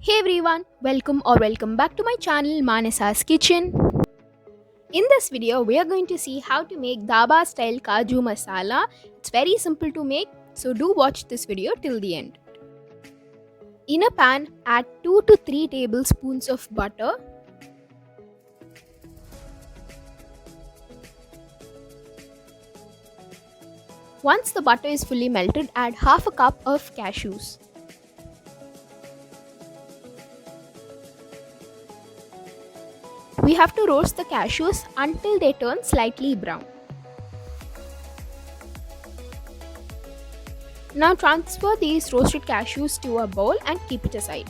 Hey everyone, welcome back to my channel Manesa's Kitchen. In this video, we are going to see how to make dhaba style kaju masala. It's very simple to make, so do watch this video till the end. In a pan, add 2 to 3 tablespoons of butter. Once the butter is fully melted, add half a cup of cashews. We have to roast the cashews until they turn slightly brown. Now transfer these roasted cashews to a bowl and keep it aside.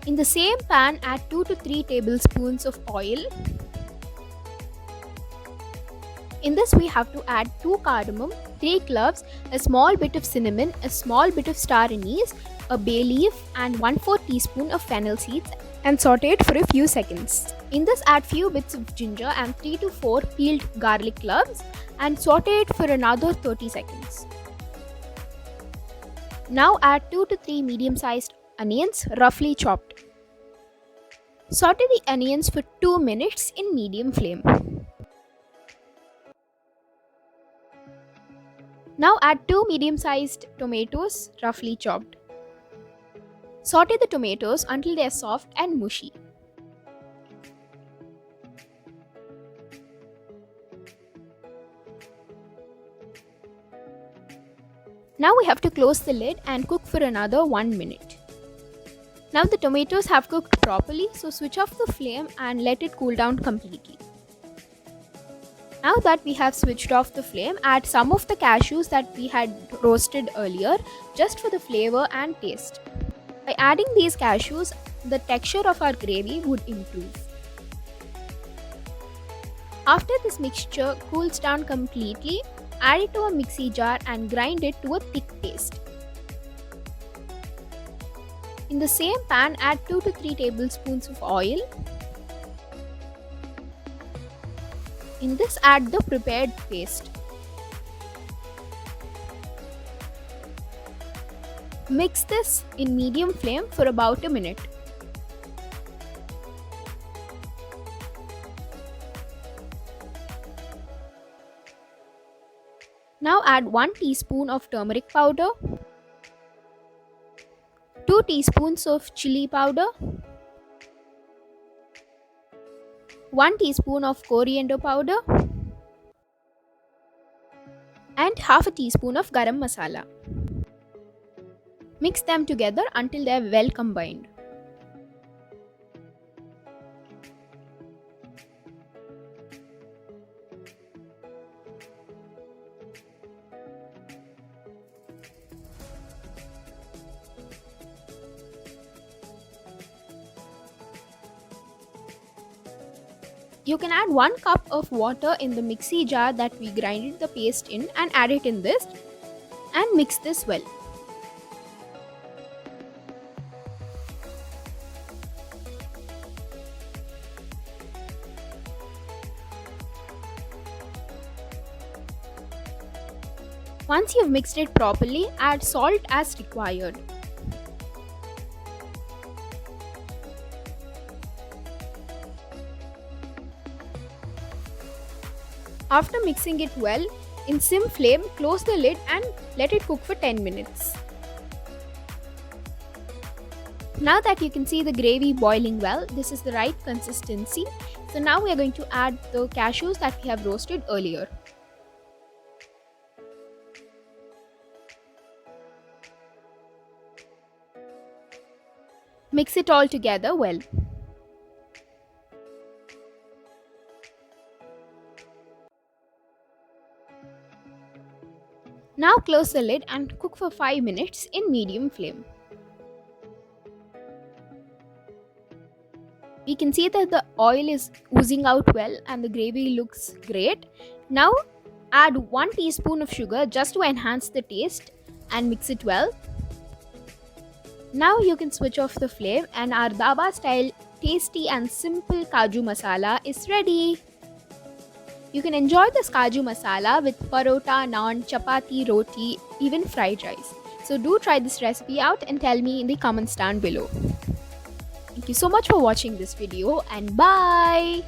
In the same pan, add 2 to 3 tablespoons of oil. In this, we have to add 2 cardamom, 3 cloves, a small bit of cinnamon, a small bit of star anise, a bay leaf, and 1/4 teaspoon of fennel seeds, and saute it for a few seconds. In this, add few bits of ginger and 3 to 4 peeled garlic cloves, and saute it for another 30 seconds. Now add 2 to 3 medium-sized onions, roughly chopped. Saute the onions for 2 minutes in medium flame. Now add 2 medium-sized tomatoes, roughly chopped. Saute the tomatoes until they are soft and mushy. Now we have to close the lid and cook for another 1 minute. Now the tomatoes have cooked properly, so switch off the flame and let it cool down completely. Now that we have switched off the flame, add some of the cashews that we had roasted earlier just for the flavor and taste. By adding these cashews, the texture of our gravy would improve. After this mixture cools down completely, add it to a mixie jar and grind it to a thick paste. In the same pan, add 2 to 3 tablespoons of oil. In this, add the prepared paste. Mix this in medium flame for about a minute. Now add 1 teaspoon of turmeric powder, 2 teaspoons of chili powder, 1 teaspoon of coriander powder, and half a teaspoon of garam masala. Mix them together until they are well combined. You can add 1 cup of water in the mixie jar that we grinded the paste in and add it in this and mix this well. Once you've mixed it properly, add salt as required. After mixing it well, in sim flame, close the lid and let it cook for 10 minutes. Now that you can see the gravy boiling well, this is the right consistency. So now we are going to add the cashews that we have roasted earlier. Mix it all together well. Now close the lid and cook for 5 minutes in medium flame. We can see that the oil is oozing out well and the gravy looks great. Now add 1 teaspoon of sugar just to enhance the taste and mix it well. Now you can switch off the flame and our dhaba style tasty and simple kaju masala is ready. You can enjoy this kaju masala with parota, naan, chapati, roti, even fried rice. So do try this recipe out and tell me in the comments down below. Thank you so much for watching this video and bye!